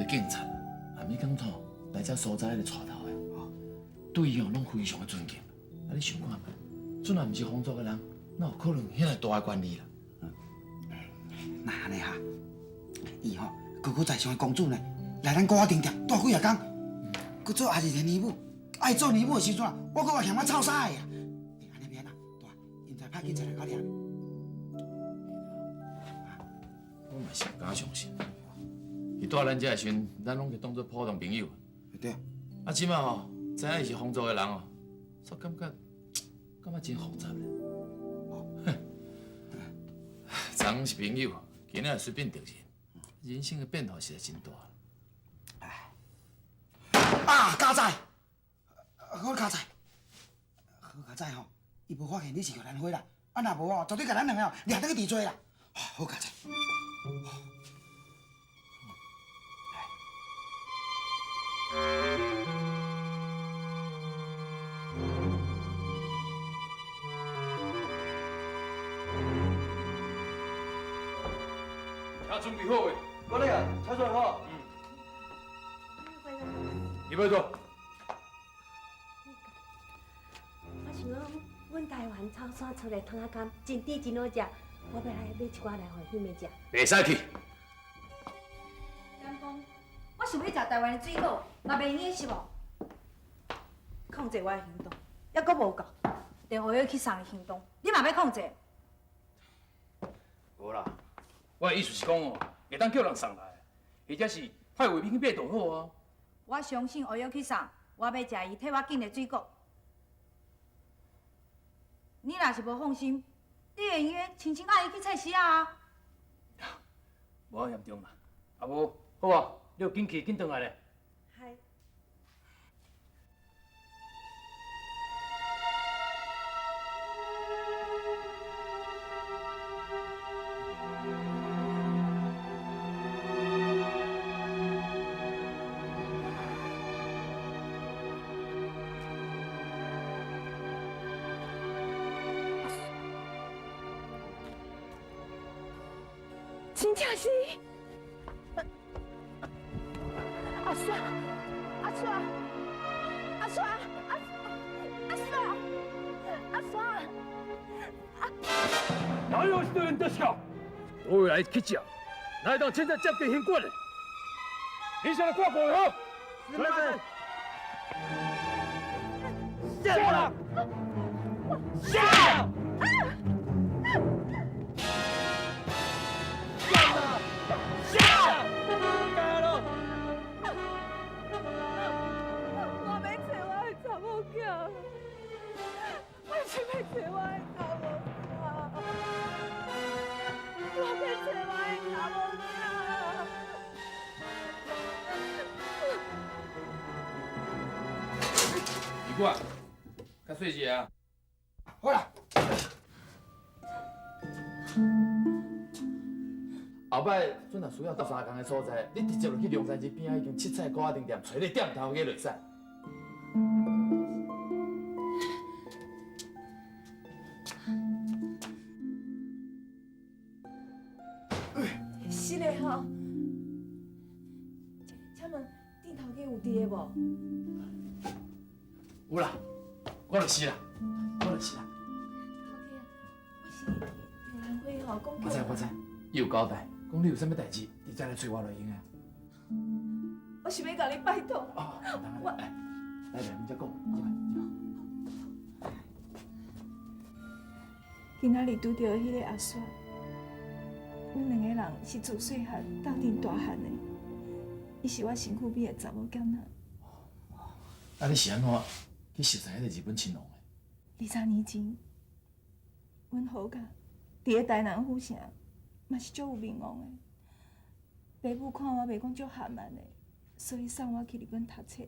警察，你讲吼，来这所在咧带头的，对伊哦拢非常的尊敬。啊，你想看觅，准若毋是工作的人，哪有可能遐尼大的权利啦？那安尼哈，伊吼高高在上的公主呢，来咱歌厅店住几啊天，佮做阿日的年母，爱做年母的时阵，我佮我嫌我臭傻的呀。安尼免啦，大，现在派警察来搞掂。我嘛是唔敢相信。伊住咱遮的时阵，咱拢是当做普通朋友。对。啊，即摆吼，知影伊是风族的人哦，煞感觉真复杂咧。昨是朋友，今仔随便敌人，人生的变化实在真大。啊，佳仔，好佳仔，好佳仔吼，伊无发现你是玉兰花啦，啊若无哦，绝对甲咱两个哦掠倒去治罪啦。好佳仔。车准备好未？我咧啊，车准备好。你要做？我想讲，阮台湾草山出的汤仔干真甜真好食，我要来买一寡来互妹妹食。袂使去。南风，我想要食台湾的水果，嘛袂用是无？控制我的行动，还阁无够，连我要去送的行动，你嘛要控制？无啦，我的意思是讲哦，会当叫人送来，或者是派卫兵去买就好啊。我相信我要去送，我要食伊替我拣的水果。你若是无放心，你会用亲亲阿姨去菜市啊？无遐严重啦，啊无好啊，你要紧去紧转来咧。嗨。真正是阿爽，阿爽，阿爽，阿爽，阿爽，哪有一个人得笑？我来去吃，哪会当现在接给刑官的？你想来挂我好？是不是？下了，下！我要找我的查某囝，我是要找我的查某囝，我要找我的查某囝。你过，较细些啊。好啦。后摆准若需要到三工的所在，你直接就去龙山寺边仔已经七彩糕仔店找个店头家就使。是嘞吼，请问店头家有伫个无？有啦，我就是啦，我就是啦。头家，我是玉兰花吼，讲叫我知，伊有交代，讲你有啥物代志，你再来找我就用啊。我是要甲你拜托。哦，当然，来面再讲，今仔日拄到迄个阿雪，阮两个人是自细汉斗阵大汉的，伊是我身躯边的查某囡仔。啊，你是安怎去熟识迄个日本青龙的23年前，阮好甲伫个台南府城，嘛是足有名望的。爸母看我袂讲足含慢的，所以送我去日本读册。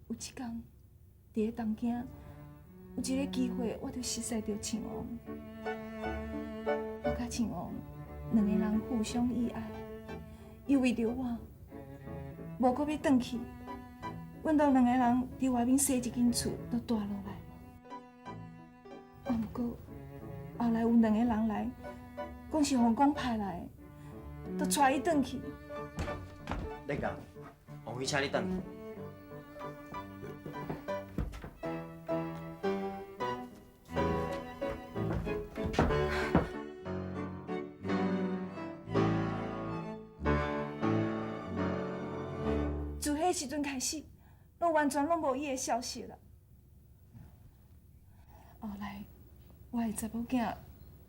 有一天，伫个东京，有一个机会，我就熟识到青王。我甲青王两个人互相意爱，伊为着我，无搁要转去。阮都两个人伫外面洗一间厝，都住落来。啊，毋过后来有两个人来，讲是皇宫派来的，都带伊转去。恁讲，王辉请你等。自迄时阵开始，我完全拢无伊的消息啦。后来，我的查某囝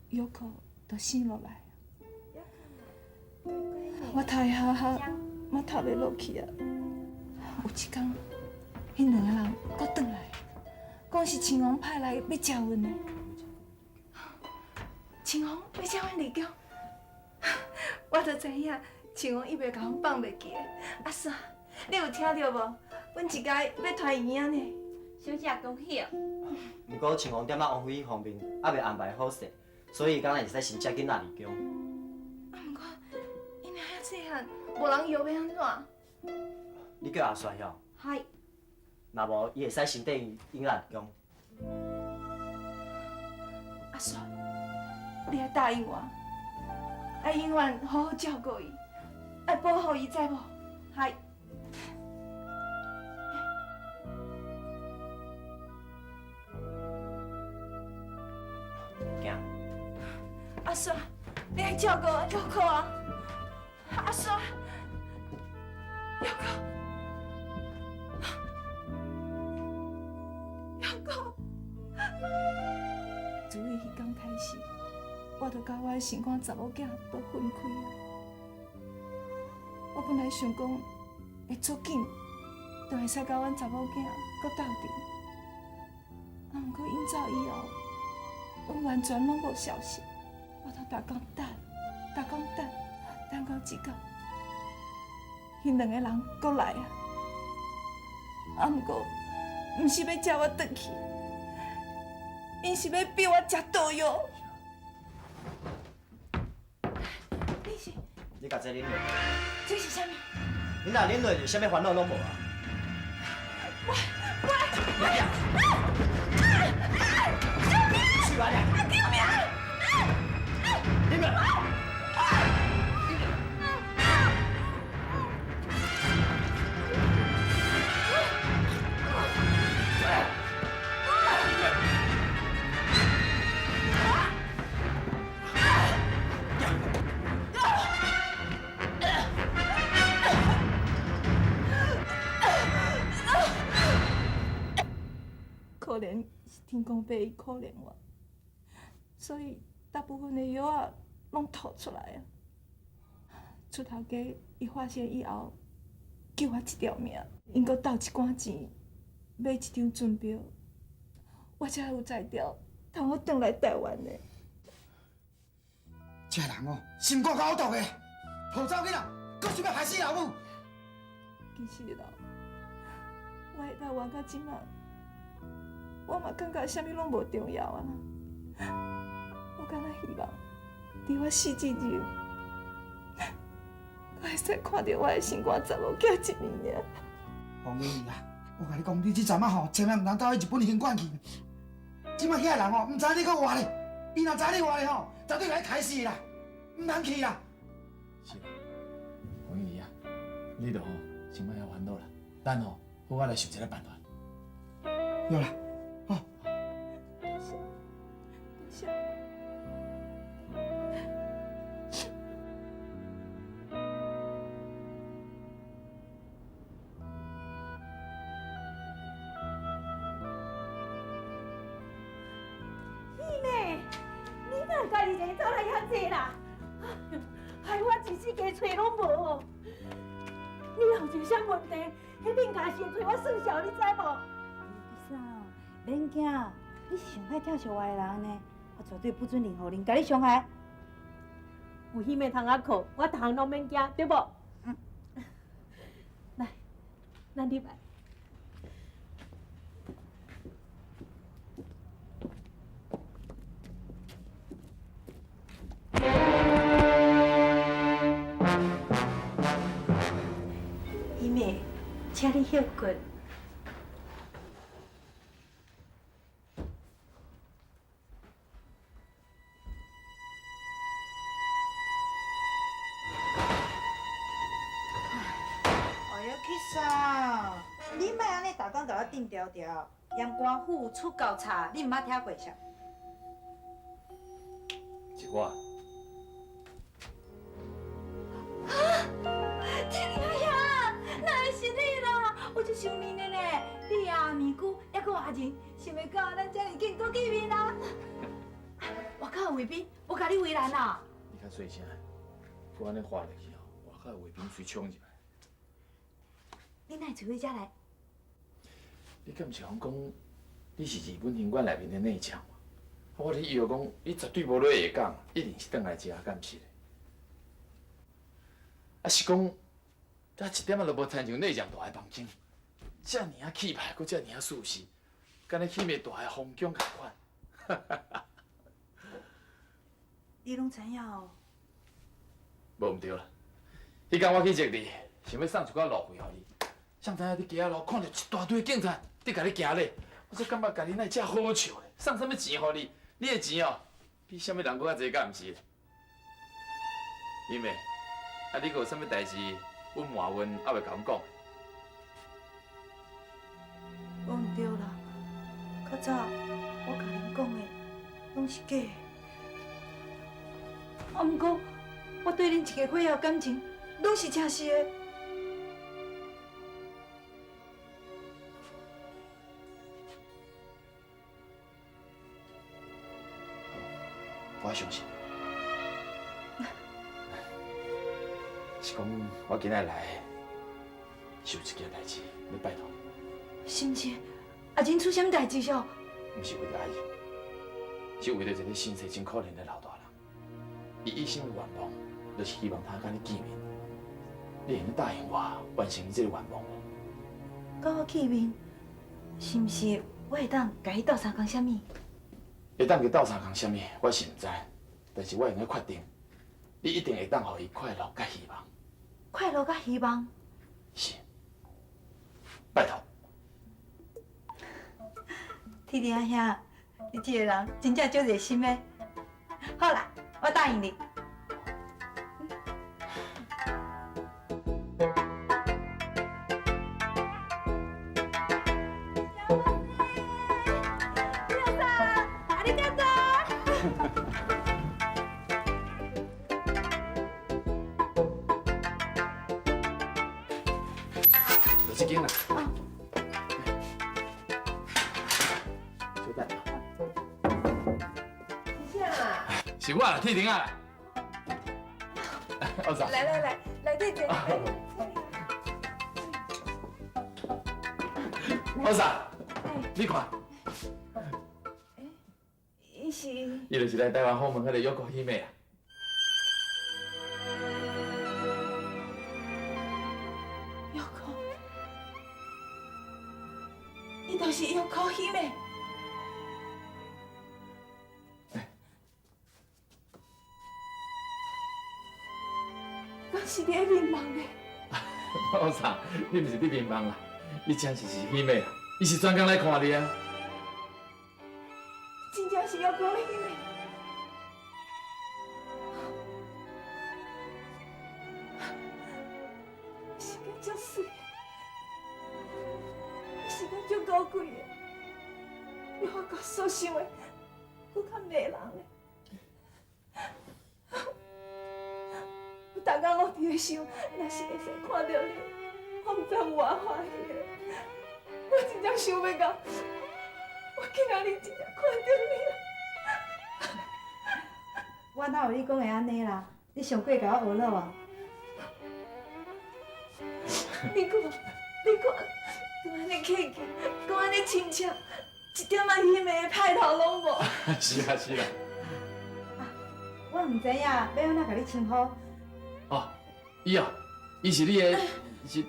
约克就生落来。我读的学校，我读袂落去啊。有一天，迄两个人搁转来，讲是秦王派来要招阮的。秦王要招阮入宫，我就知影秦王伊袂甲阮放袂记的。阿嫂，你有听到无？阮一家要团圆仔呢。小姐恭喜哦！不过秦王踮咧王辉方面还未安排好势，所以敢若会使先接囡仔入宫。啊，毋过伊尔遐细汉，无人摇要安怎？你叫阿帅晓？嗨，若无，伊会使先带囡仔入宫。阿嫂，你要答应我，要永远好好照顾伊，要保护伊，知无？嗨。行。阿嫂，你爱照顾优酷啊！阿嫂，优酷，优酷。自迄迄天开始，我就甲我的心肝查某囝都分开啊。我本来想讲会足紧，就会使甲阮查某囝搁斗阵，啊，毋过因走以后，阮完全拢无消息。我都逐工等，逐工等，等到一天，迄两个人搁来啊！啊，毋过，毋是要接我转去，因是要逼我食毒药。你是？你甲这啉落，这是啥物？你若啉落就啥物烦恼拢无啊？去哪里？救命！你们！可怜是天公伯伊可怜我，所以大部分的药啊拢吐出来啊。出头家伊发现以后，救我一条命，因阁斗一寡钱买一张船票，我才有才调，通我转来台湾的。这人哦，心肝够毒的，好走囡仔，搁想要害死老母。其实啦，我会台湾到即马，我嘛感觉啥物拢无重要啊。我敢若希望，伫我死之日，我会使看到我的心肝查某囝一面尔。王英仪啊，我甲你讲，你这阵啊吼，千万毋通到去日本县管去。即摆遐人哦，毋知你搁活咧，伊若知你活咧吼，绝对甲你开死啦，毋通去啦。是啦，王姨啊，你著吼先莫遐烦恼啦，等吼好我来想一个办法。有啦，好。谢谢。妹妹，你哪家己一个走来遐济啦？害我一世家找拢无哦。你若有啥问题，迄恁家先找我算账，你知无？啥？免惊，你是上歹疼惜我的人呢，我绝对不准任何人甲你伤害。有迄面通仔靠，我逐项拢免惊，对无？来，咱入来。姨妹，请你休困。你莫安尼逐工甲我顶条条，阳光虎出高差，你毋捌听过啥？是我。天啊呀，哪会是你啦？我就想你呢，你啊面具还阁活人，想袂到咱遮尔紧阁见面啦！我靠有卫兵，我甲你为难啦！你较细声，我安尼话落去哦，外口的卫兵随冲入来。你哪会找我遮来？你敢毋是讲你是日本行馆内面的内将吗？我咧以为讲你绝对无落下港，一定是倒来遮，敢毋是咧？啊是讲，才一点仔都无亲像内将大个房间，遮尔啊气派，搁遮尔啊舒适，敢咧囍个大个风景共款。你拢知影哦？无毋对啦，迄天我去接你，想要送一寡路费互你，谁知影你行路看到一大堆警察伫甲你行咧，我才感觉家己哪会遮好笑咧？送啥物钱互你？你的钱哦，比啥物人搁较济，敢毋是？妹妹，啊你搁有啥物代志，阮瞒阮还袂甲阮讲？我毋对啦，较早我甲恁讲的拢是假的。啊，毋过我对恁一个伙仔感情拢是真实的。我相信。是讲我今仔来是有一件代志要拜托你，是毋是？阿真出啥物代志哦？毋是为着阿姨，是为着一个身世真可怜的老大人。伊一生的愿望，就是希望他甲你见面。你会答应我完成你这个愿望吗？甲我见面，是毋是我会当甲伊斗相共啥物？会当去斗相共啥物，我是毋知，但是我会用确定，你一定会当予伊快乐甲希望。快乐甲希望。是，拜托。天天兄，你这个人真正足热心的。好啦，我答应你。就这间啦。小等下。是我啦，铁婷啊。欧嫂。来，对姐。欧嫂，你看，伊是伊就是来台湾访问迄个约克希妹啊。药膏，伊就是药膏姫妹。我是你的面盲的。欧嫂，你毋是你面盲啦，你真是希妹啊，伊是专工来看你啊。真正是药膏的姫妹。是个足水的，是个足高贵的，比我所想的搁较迷人的。我逐工拢伫咧想，若是会使看到你，我毋知有偌欢喜的。我真正想袂到，我今仔日真正看到你了。我哪有你讲的安尼啦？你上过甲我学了啊？你看，搁安尼客气，搁安尼亲切，一点仔迄个派头拢无。是啦是啦。我毋知影要安怎甲你称呼。哦，伊哦，伊是你的，是。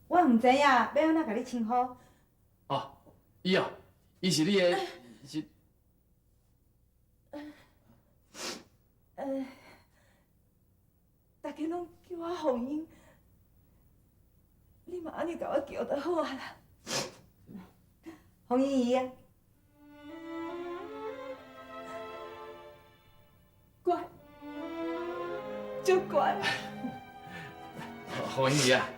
我毋知影要安怎甲你称呼。哦，伊哦，伊是你的是。大家拢叫我红英，你嘛安尼甲我叫就好啊啦。红姨姨啊，乖，足乖。红姨啊，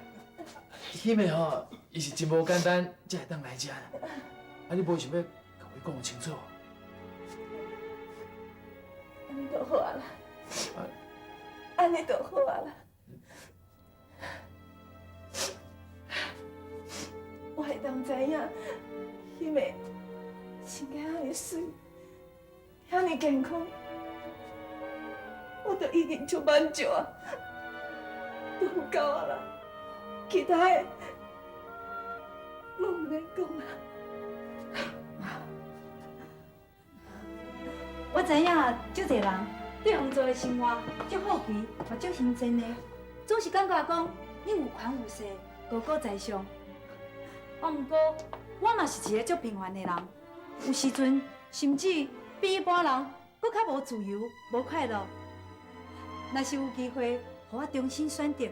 迄个吼，伊是真无简单，才会当来遮。啊，你无想要甲我讲清楚？安尼就好啊啦，安尼就好啊啦。我会当知影，迄个身躯遐尼水，遐尼健康，我都已经足满足啊，都有够啊啦。其他的，拢唔免讲啊。我知影足侪人对杭州的生活足好奇，嘛足新鲜的，总是感觉讲你有权有势，高高在上。不过我嘛是一个足平凡的人，有时阵甚至比一般人搁较无自由、无快乐。若是有机会，互我重新选择，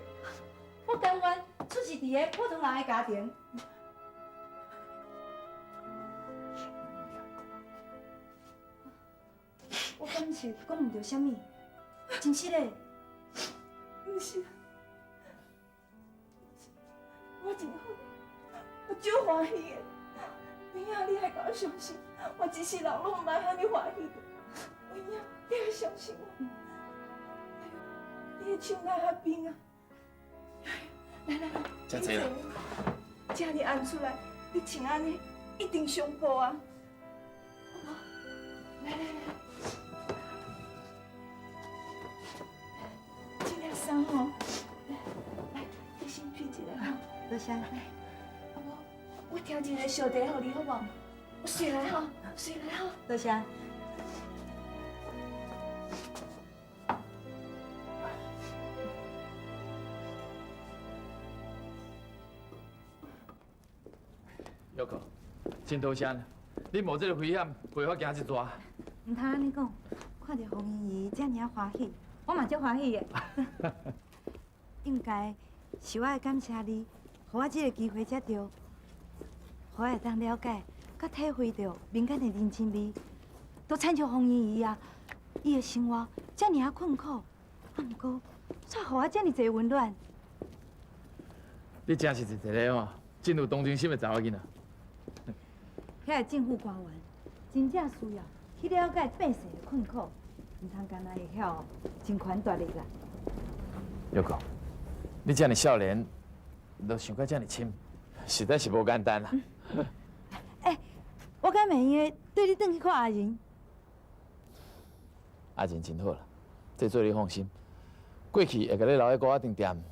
我甘愿出世伫个普通人的家庭。我敢是讲唔着啥物，真实的。不是，我真好，我足欢喜的。妹仔，你还甲我相信，我一世人拢唔捌遐尼欢喜过。妹仔，你还相信我？你的手哪遐冰啊？来来来，真济啦，这你按出来，你穿安尼一定上步啊！好不好？来来来。这件衫吼，来，你先披一下吼。多谢。啊无，我挑一个小弟互你，好无？我随来吼，随来吼。多谢。约克，真多谢呢。你冒这个危险陪我行一逝。唔通安尼讲，看到红姨姨遮尔欢喜，我嘛足欢喜的。应该是我会感谢你，予我这个机会才对，予我会当了解、甲体会到民间的人情味，都亲像红姨姨啊，伊的生活遮尔困苦，啊，毋过却予我遮尔侪温暖。你真是一个吼，真有同情心的查某囡仔。遐个政府官员真正需要去了解百姓的困苦，唔通干那会晓真权夺利啦。约克，你这样少年，都想到这样深，实在是无简单啦。我敢袂用的对你转去看阿仁。阿仁真好啦，这做你放心。过去会甲你留喺古仔店店，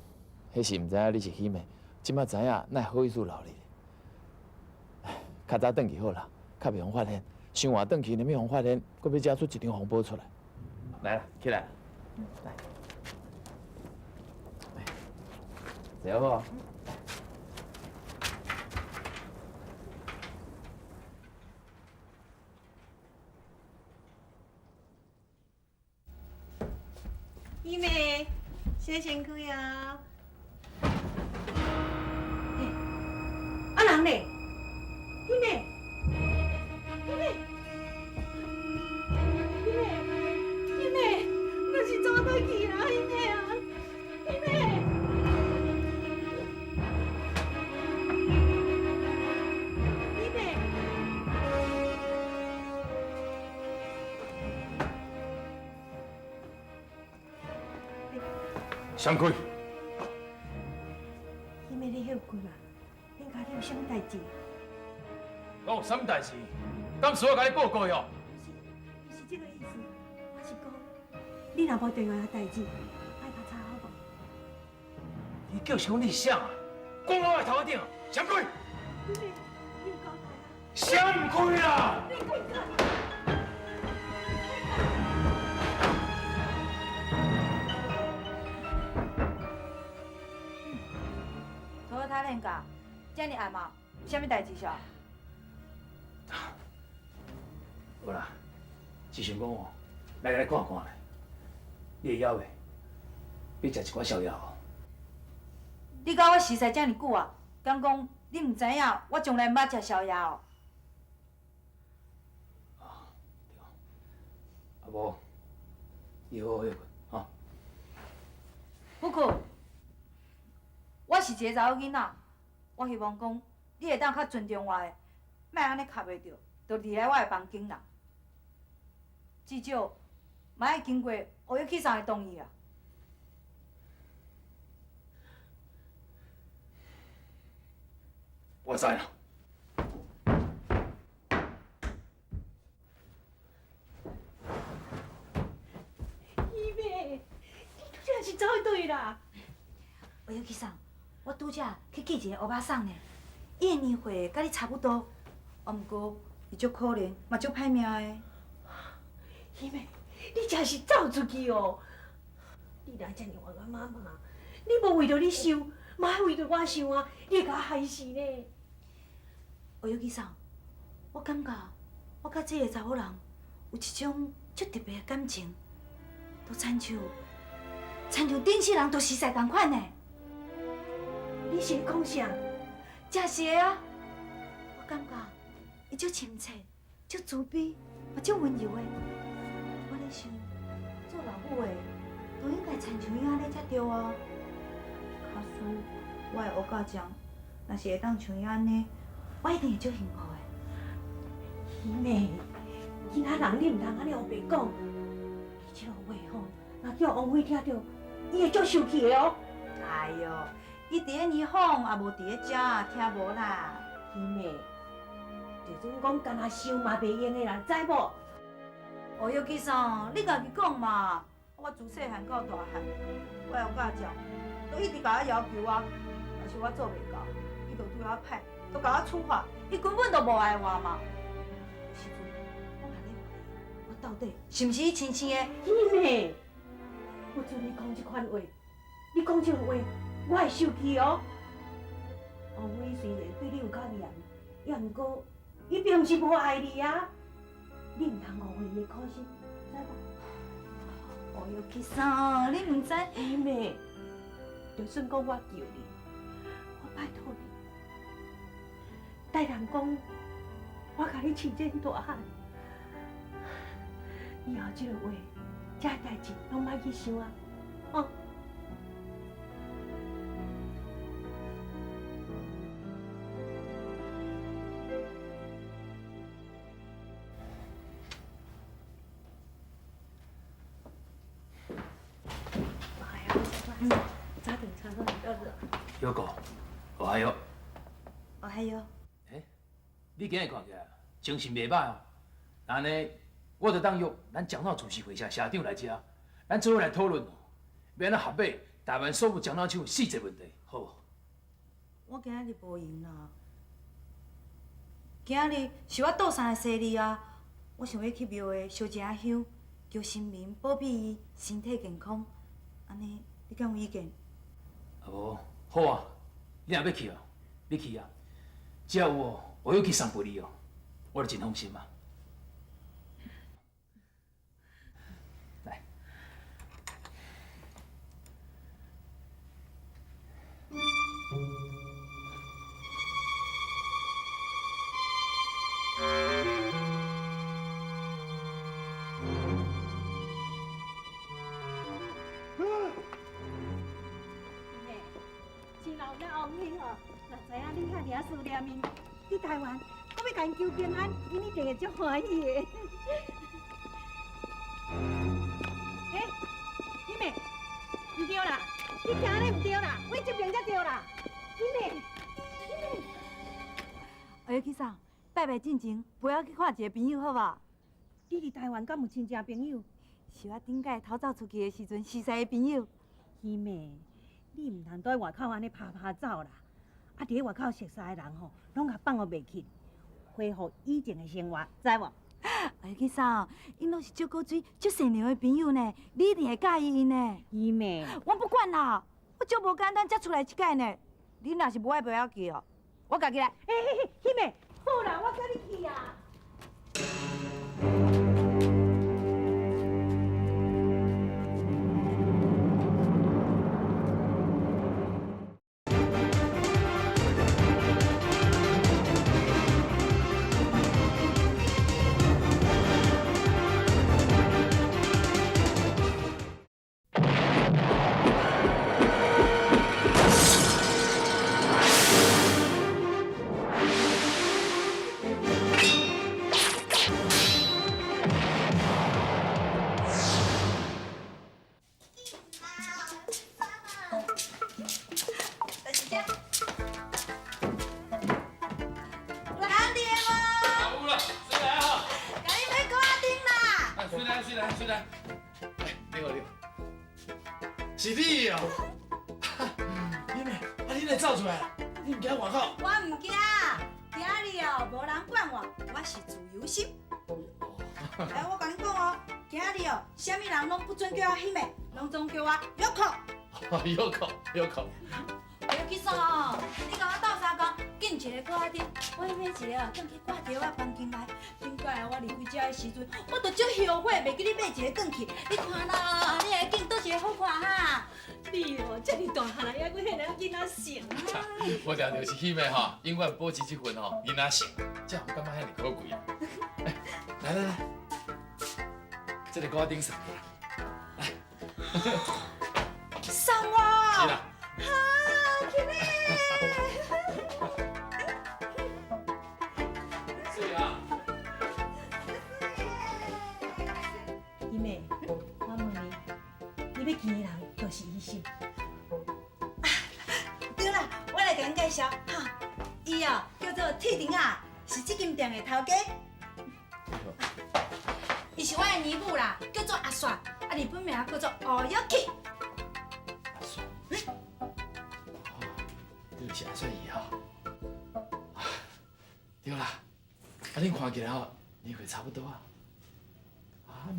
迄是唔知影你是喜妹，即摆知影奈好意思留你。较早转去好啦，较袂互发现。伤晚转去，你咪互发现，搁要加出一张红包出来。来啦，起来，来，坐好不？姨妹，先辛苦呀。啊人嘞？姨妹，姨妹，姨妹，姨妹，那是走倒去啦，姨妹啊，姨妹。姨妹，闪开！姨妹你休困啊？恁家己有啥物代志？我有啥物代志？当时我甲你报告哟。不是这个意思，我是讲，你若无重要的代志，爱较早好无？你叫啥你想啊？讲我的头顶，闪开！姨妹，你有交代啊？闪开啦！你快点！托他练家，遮尔暗嘛，有啥物代志少？好啦，是想讲哦，来看看咧，你会晓袂？要食一寡宵夜哦。你甲我熟识遮尔久啊，敢讲你唔知影我从来毋捌食宵夜哦？啊无，你好好休困吼。不困。我是一个查某囡仔，我希望讲你会当较尊重我的，莫安尼卡袂着，就离开我的房间啦。至少，嘛爱经过乌有去上的同意啊。我知啦。姨妹，你真是走对啦。乌有去上，我拄则去见一个乌巴桑呢，伊的年岁甲你差不多，啊，毋过伊足可怜，嘛足歹命的。姨妹，你真是走出去哦！你来遮尔冤冤妈妈，你无为着你想，嘛爱为着我想啊！你会甲我害死呢？乌有去上，我感觉我甲这个查某人有一种足特别的感情，都亲像顶世人都死在同款呢。你是咧讲啥？真是的啊！我感觉伊足清澈、足慈悲，嘛足温柔的。我咧想，做老母的都应该亲像伊安尼才对啊。假使我的乌甲酱，若是会当像伊安尼，我一定会足幸福的。姨妹，其他人你唔通安尼胡白讲。你这个话吼，若叫王辉听到，伊会足生气的哦。哎哟，伊伫咧呢哄，也无伫咧遮，听无啦。姨妹，就算讲干那想嘛袂用的啦，知无？哦，有其啥？你家己讲嘛。我自细汉到大汉，我有教教，都一直甲我要求我，若是我做袂到，伊就对我歹，都甲我处罚，伊根本就无爱我嘛。有时阵，我嘛咧怀疑，我到底是毋是伊亲生的？姨妹，我准你讲这款话，你讲这个话，我会生气哦。王辉虽然对你有较严，也毋过，伊并毋是无爱你啊。你唔通误会伊的苦心，知无？哦，有其啥？你毋知？姨妹，就算讲我救你，我拜托你，代人讲，我甲你饲这大汉，以后这个话，这代志拢莫去想啊，哦。早点茶都比较热。有哥，我还有。哦，还有，你今日看起来精神袂歹哦。那呢，我就当约咱江南主席会社社长来遮，咱做伙来讨论，要安怎合买台湾所有江南厂四个问题，好无？我今仔日无闲啦。今仔日是我倒三个生日啊，我想要去庙会烧一下香，求神明保庇伊身体健康。安尼，你敢有意见？啊无，好啊，你若要去哦，你去啊。只要有哦，我要去送陪你哦，我就真放心啊。来。真老了王兄哦，若知影你遐尔思念伊，伫台湾，我要甲因求平安，因一定会足欢喜的。姨妹，唔对啦，你行安尼唔对啦，往这边才对啦，姨妹。哎，去啥？拜拜进前，陪我去看一个朋友，好无？你伫台湾敢有亲戚朋友？是我顶届偷走出去的时阵识识的朋友。姨妹，你唔通在外口安尼拍拍走啦！啊，伫咧外口熟识的人吼，拢甲放互袂去，恢复以前的生活，知无？哎，去啥？因拢是足够水、足善良的朋友呢，你一定会介意因呢。姨妹，我不管啦，我足无简单才出来一届呢。你若是无爱陪我去哦，我家己来。姨妹，好啦，我跟你去啊。虽然，你好，是你哦。妹妹，你来走出来，你唔惊外口？我唔惊，今日哦无人管我，我是自由心。来，我甲你讲哦，今日哦，啥物人拢不准叫我兄妹，拢总叫我玉扣。有口。我要去送哦，你甲我斗相共，紧一个搁我顶，我迄一个哦，转去挂伫我房间内。顶过来我离开遮的时阵，我就足后悔，袂记你买一个转去。你看啦，你个镜倒一个好看哈。你哦，遮尔大汉啊，还阁迄个囡仔性啊。我条就是希望吼，永远保持这份吼囡仔性，这样我感觉遐尼可贵啊。来，这个搁我顶上来。送我。是啦。哈，去咧。是啊。姨妹，我问你，你要见的人就是医生。对啦，我来甲恁介绍哈，伊哦叫做铁丁啊，是这间店的头家。伊是我的儿母啦，叫做阿雪，啊，日本名叫做乌玉琪。对不起，阿顺姨哈。对啦，恁看起来吼年岁差不多啊。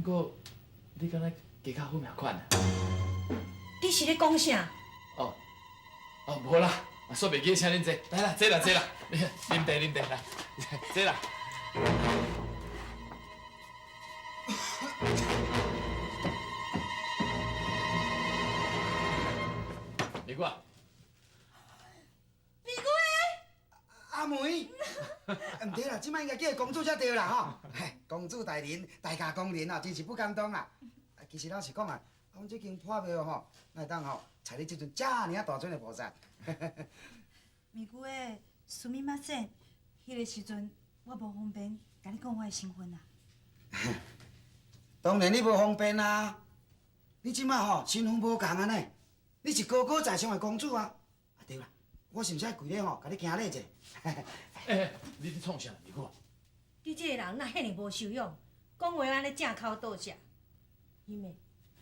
不过你敢若加较好命款啊？你是咧讲啥？无啦，煞袂记请恁坐，来啦，坐啦，啉茶来，坐啦。你过。阿梅，唔对啦，即摆应该叫公主才对啦吼。公主大人，大驾光临啊，真是不敢当啦。其实老实讲啊，阮这间破庙吼，哪当吼采你这尊遮尔大尊的菩萨。咪姑诶，苏咪马说，迄个时阵我无方便甲你讲我的身份啊。当然你无方便啊，你即摆吼身份无共安尼，你是高高在上的公主啊。对啦，我是毋是爱跪咧吼，甲你行礼者。你伫创啥？你看。你这个人哪遐尔无修养，讲话安尼正口倒下。姨妹，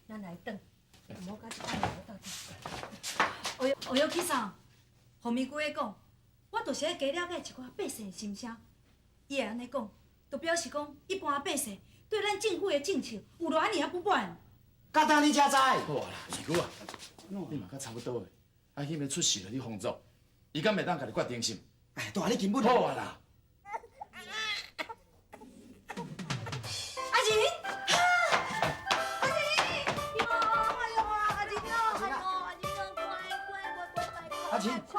咱来转，唔好甲这个人斗阵。我要去上，互咪姑爷讲，我就是咧加了解一寡百姓的心声。伊会安尼讲，就表示讲一般百姓对咱政府的政策有偌尔啊不满。敢当你才知？好啊啦，二姑啊，你嘛甲差不多的。啊，迄个出事了，你封锁，伊敢袂当甲你决定性？哎，大你根本好啊啦。阿仁，阿仁，哟，哎呦，阿仁哦，哎呦，阿仁哦，乖，阿仁哦，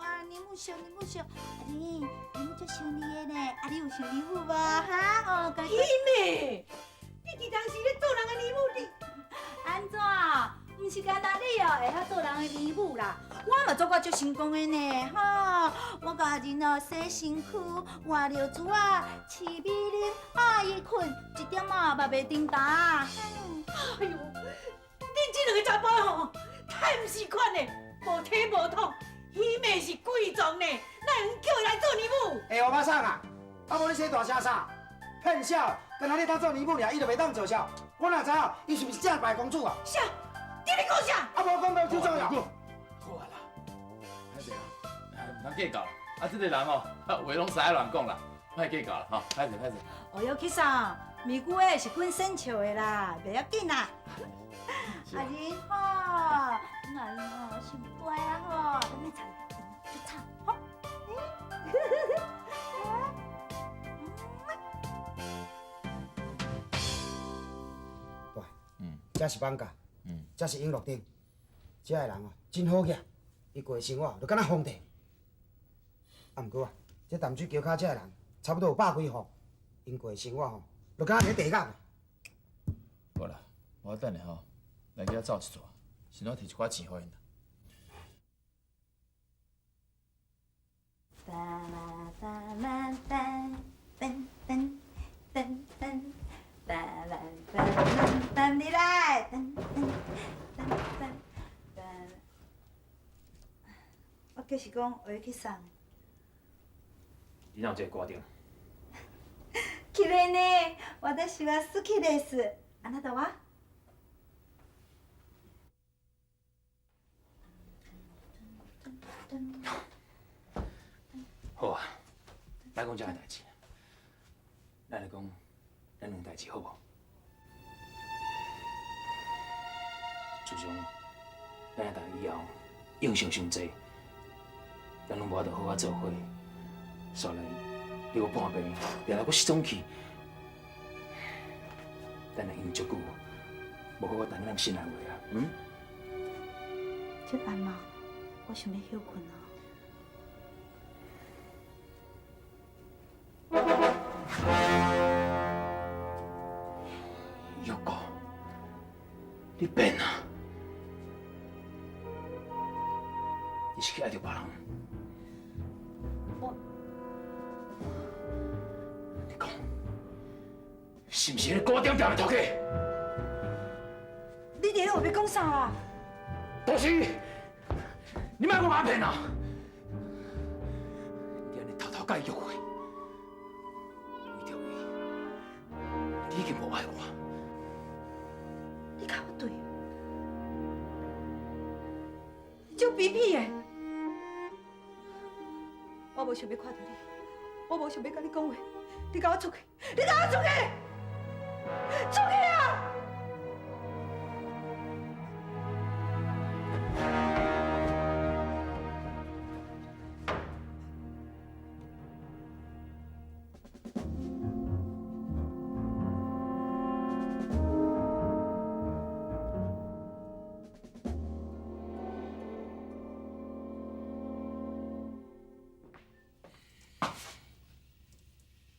啊，你母笑，阿仁，你母足想你的呢，啊，你有想你母无？哈，哦，乖。姨妹，你伫当时咧做人的儿母，你安怎？毋是干那你哦，会晓做人的儿母啦。我嘛做过足成功的呢，哈！我甲人哦洗身躯，换尿珠啊，饲米啉，爱伊困，一点仔嘛袂叮当。哎呦，恁这两个查甫吼，太毋是款的，无体无统。姨妹是贵族呢，哪能叫伊来做儿母？下午马上啊！啊无你洗大声啥？骗笑，干那你当做儿母尔，伊就袂当做笑。我哪知影伊是毋是正牌公主啊？啥？你咧讲啥？啊无讲到就重要。好啊啦，歹势啦，唔通计较啦。啊，这个人哦，话拢使爱乱讲啦，莫计较啦，吼，歹势。哦哟，去上，咪姑诶是滚生笑的啦，袂要紧啦。阿仁吼，阿仁吼，上乖啊吼，咱来唱，就唱，吼。喂，这是放假，这是永乐町，这个人哦真好个，伊过的生活就敢若皇帝。啊，毋过啊，这淡水桥骹这个人差不多有100几户，因过的生活吼，就敢若伫地角。无啦，我等下吼来给他走一撮，先我摕一寡钱互因啦。哒啦哒啦哒，噔噔噔噔，哒啦哒啦哒，你来，噔噔噔噔哒。我就是讲我要去送。你哪有这个歌定？綺麗ね。私は好きです。安那得哇？好啊，来讲这个代志，咱来讲咱两代志好无？自从咱两代以后，影响伤济，咱拢无法度好好做伙。煞来，你有半病，掠来我失踪去，咱来因足久，无好好等咱心内话啊，这晚嘛，我想要休困啊。玉哥，你变啊！你是去爱着别人？你讲，是不是那高点点的头家？你伫咧后要讲啥啊？都是，你莫讲我骗啊！你安尼偷偷甲伊约会，为着伊，你已经无爱我。你甲我对，你足卑鄙的！我无想要看到你，我无想要甲你讲话，你甲我出去！你甲我出去！出去啊！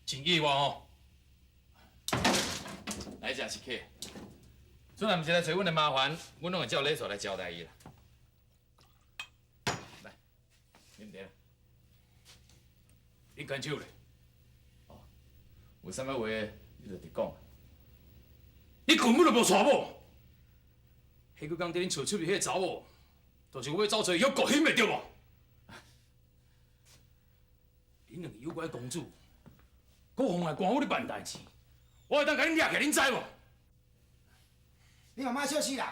真意外哦！来真是客，虽然毋是来找阮的麻烦，阮拢会照礼数来交代伊啦。来，啉茶。你干手咧？有啥物话你就直讲。你根本就无娶某。迄个刚伫恁厝出面迄个查某，就是我要走找玉国迄个对无？恁两个有关公主，搁妨碍官府咧办代志，我会当甲恁掠起来，恁知无？你嘛莫笑死人，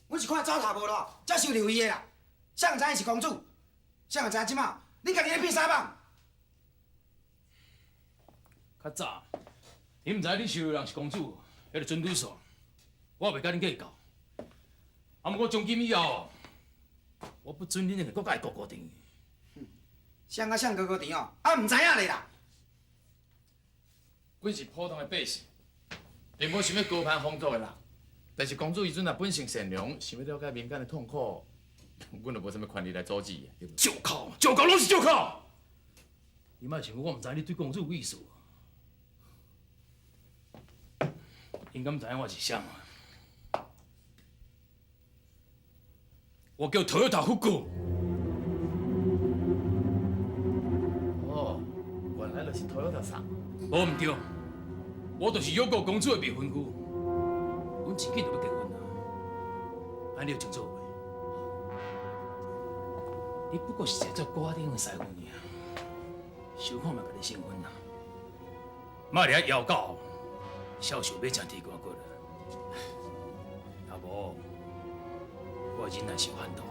阮是看糟蹋无咯，才收留伊的啦。谁人知伊是公主？谁人知即马恁家己咧变沙棒？较早，你毋知你收留人是公主，迄个准对数，我袂甲恁计较。啊，毋过从今以后，我不准恁两个搁甲伊勾定。谁啊谁高甜哦，啊毋知影咧啦。阮是普通的百姓，并无想要高攀风俗的人。但是公主伊阵若本性善良，想要了解民间的痛苦，阮就无啥物权利来阻止伊，对不？借口，借口，拢是借口！你莫想我毋知你对公主有意思。应该毋知影我是啥啊？我叫Toyota福古。哦，原来就是Toyota厂。无毋对，我就是有国公主的未婚夫。阮自己就要结婚啊，安尼就真做袂。你不过是一只瓜顶的师傅尔，想看嘛，家己身份啊。莫伫遐妖狗，少想要食地瓜骨啦。啊无，我忍耐是有限度的。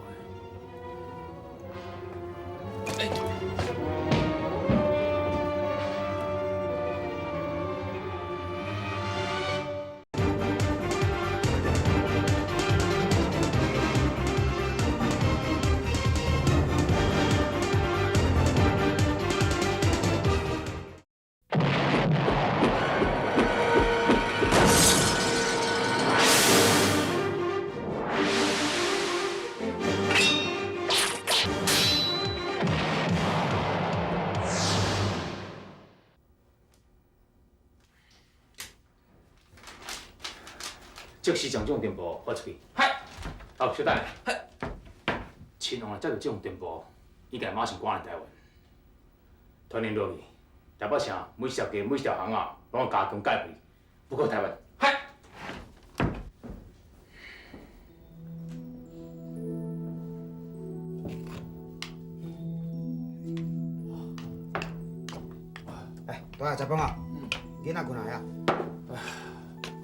即时将这种电波发出去。嗨，好，小等下。嗨，亲王啊，接到这种电波，伊家马上赶来台湾，传令落去，台北城每一条街、每一条巷啊，拢要加强戒备，不过台湾。嗨。来，大爷食饭啊，囡仔困来啊。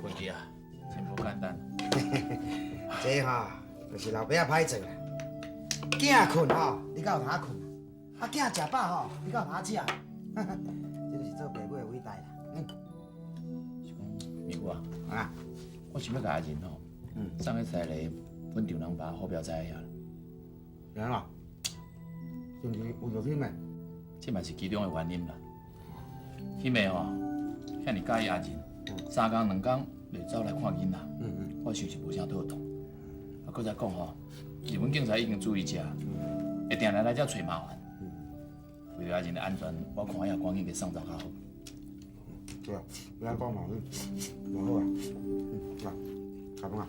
困去啊。这吼就是老爸仔歹做啦。囝困吼，你敢有通困？啊，囝食饱吼，你敢有通食？这就是做爸母的伟大啦。是讲明哥啊，啊，我想要甲阿仁吼，送去西里本长人爸好标仔遐。然后，是毋是有着忝的？这嘛是其中的原因啦。迄暝吼，遐尼介意阿仁，3工2工就走来看囡仔，我想是无啥妥当。啊，搁再讲吼，日本警察已经注意遮，会定来遮找麻烦。为了阿仁的安全，我看也赶紧给送走较好。对啊，你安讲嘛，蛮好啊。来，开饭啊！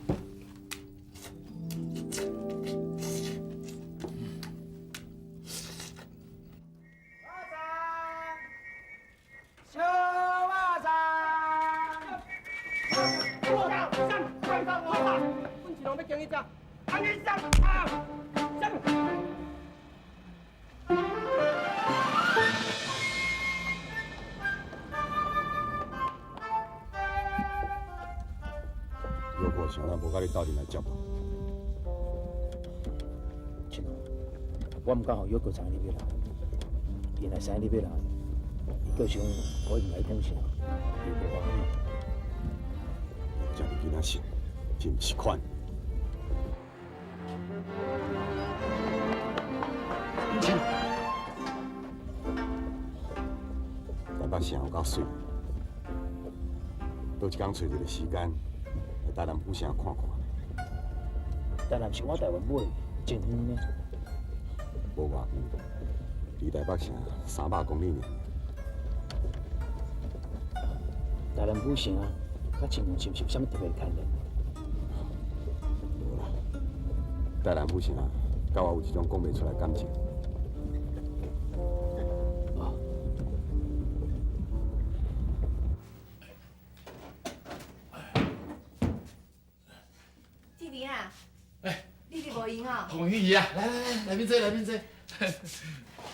有可想咱无甲你斗阵来接无？亲，我毋敢互约过昨你要来，原来生日要来，伊叫想我应来讲啥，伊无欢喜。遮个囡仔性真毋是款。台北城有够水，倒一工找一个时间来台南府城看看。台南是我台湾买，真远呢。无偌远，离台北城300公里尔。台南府城甲青龙是毋是有啥物特别牵连？无啦，台南府城甲我有一种讲袂出来的感情。弟弟啊，你伫无闲哦？红姨啊，来面坐，来面坐。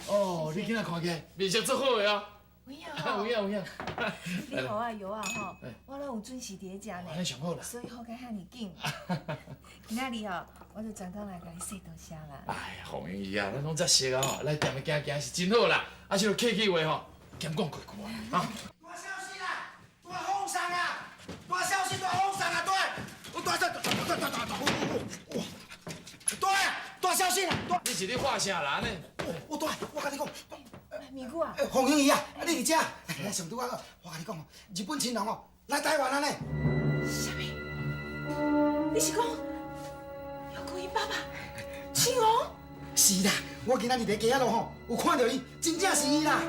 哦，你今仔看起来面色足好个哦。有影哦，有影。你予我药啊吼，我拢有准时伫食呢，安上好啦。所以好甲遐尼紧。今仔日吼，我就专登来甲你说多谢啦。哎呀，红姨啊，咱拢遮熟啊吼，来店里行是真好啦。啊，是着客气话吼，兼讲几句啊。啊。大消息啦！大风扇啊！大消息，大风扇啊！大消息啦！你是咧话啥人呢？我甲你讲，咪姑啊，洪英姨啊，你伫遮？来上拄我甲你讲哦，日本亲王哦来台湾啊呢。啥物？你是讲姚国英爸爸亲王？是啦，我今仔日伫街仔路吼，有看到伊，真正是伊啦。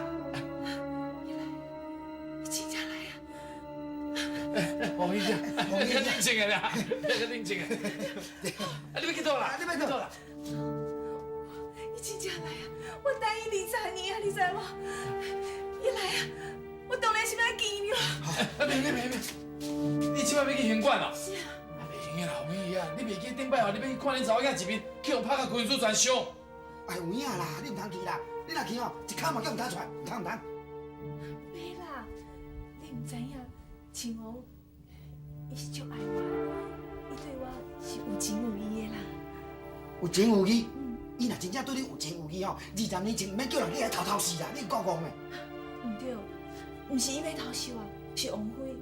真正来啊！红姨啊，较冷静个啦，较冷静个。啊，你要去倒啦？你要去倒啦？伊真正来啊！我等伊20年啊，你知无？伊来啊！我当然是要见伊啦。免，你即摆要去行馆哦？是啊。袂用个啦，红姨啊，你袂记顶摆吼，你要去看恁查某囝一面，去互拍到军事全伤。哎，有影啦，你唔通去啦，你若去吼，一跤嘛叫唔通出来，唔通。袂啦，你唔知影，亲王伊是足爱我，伊对我是有情有义的啦。有情有义，伊若真正对你有情有义吼，20年前唔免叫人去来偷死啦，你有讲讲咩？唔对，唔是伊要偷收啊，是王妃。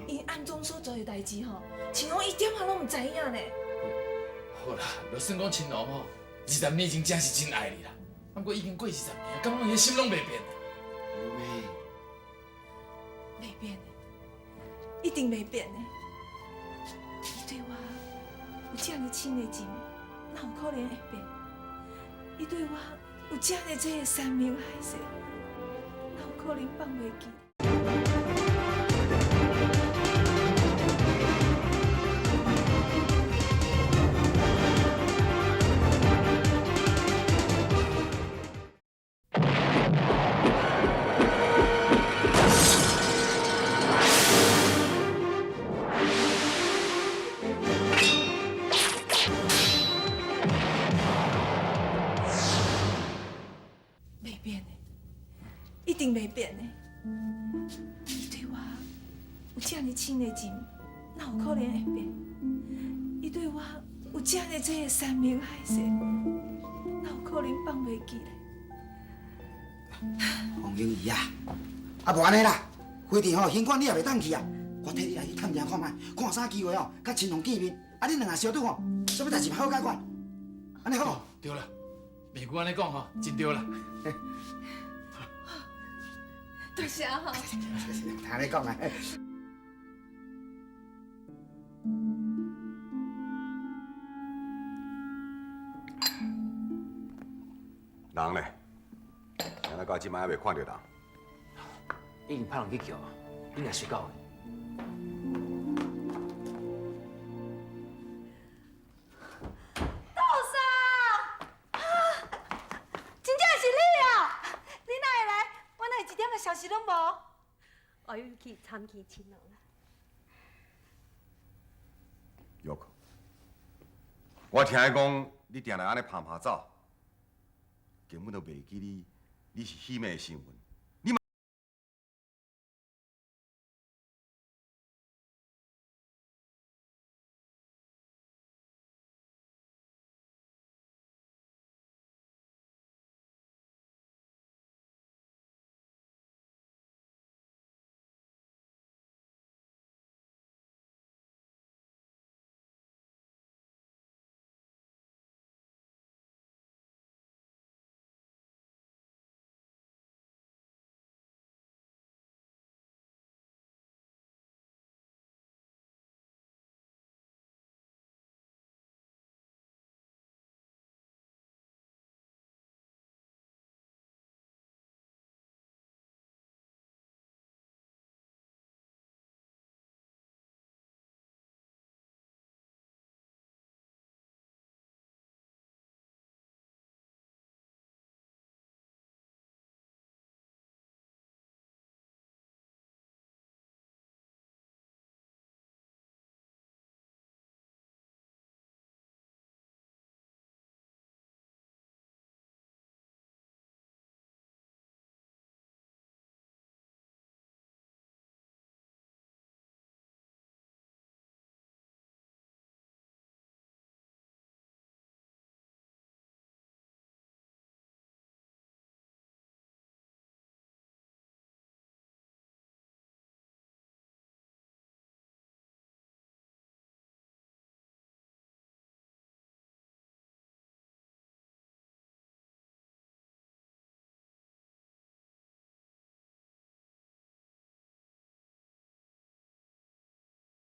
因暗中所做的代志吼，亲王一点仔拢唔知影呢。好啦，就算讲亲王吼，20年前真是真爱你啦，不过已经过20年，敢讲伊心拢袂变。袂变的，一定袂变的。伊对我有这样深的情，哪有可能会变？伊对我有这样的山盟海誓，哪有可能放袂记？一定袂变的。伊对我有这样深的情，哪有可能会变？伊对我有这样的这个山明海誓，哪有可能放袂记咧？王英仪啊，啊无安尼啦，非常吼，尽管你也袂当去啊，我替你来去探听看卖，看啥机会哦，甲青龙见面，啊恁两个相对吼，什么代志好解决，安尼好无？对了，美姑安尼讲吼，真对啦。多谢哈。听你讲啊。人呢？今仔到即摆还袂看到人。已经派人去叫啊，应该睡觉的。杜莎，真正是你啊！你哪会来？我哪会一点仔消息拢无？我要去参见青龙啦。约克，我听伊讲，你定来安尼拍拍走，根本都袂记你是喜妹的身份。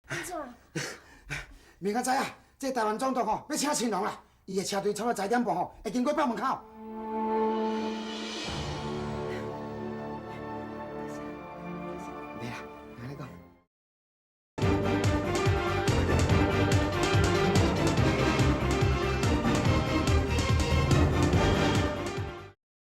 安怎？明仔载啊，这台湾总统吼要请青龙啦，伊的车队差不多10点半吼会经过北门口。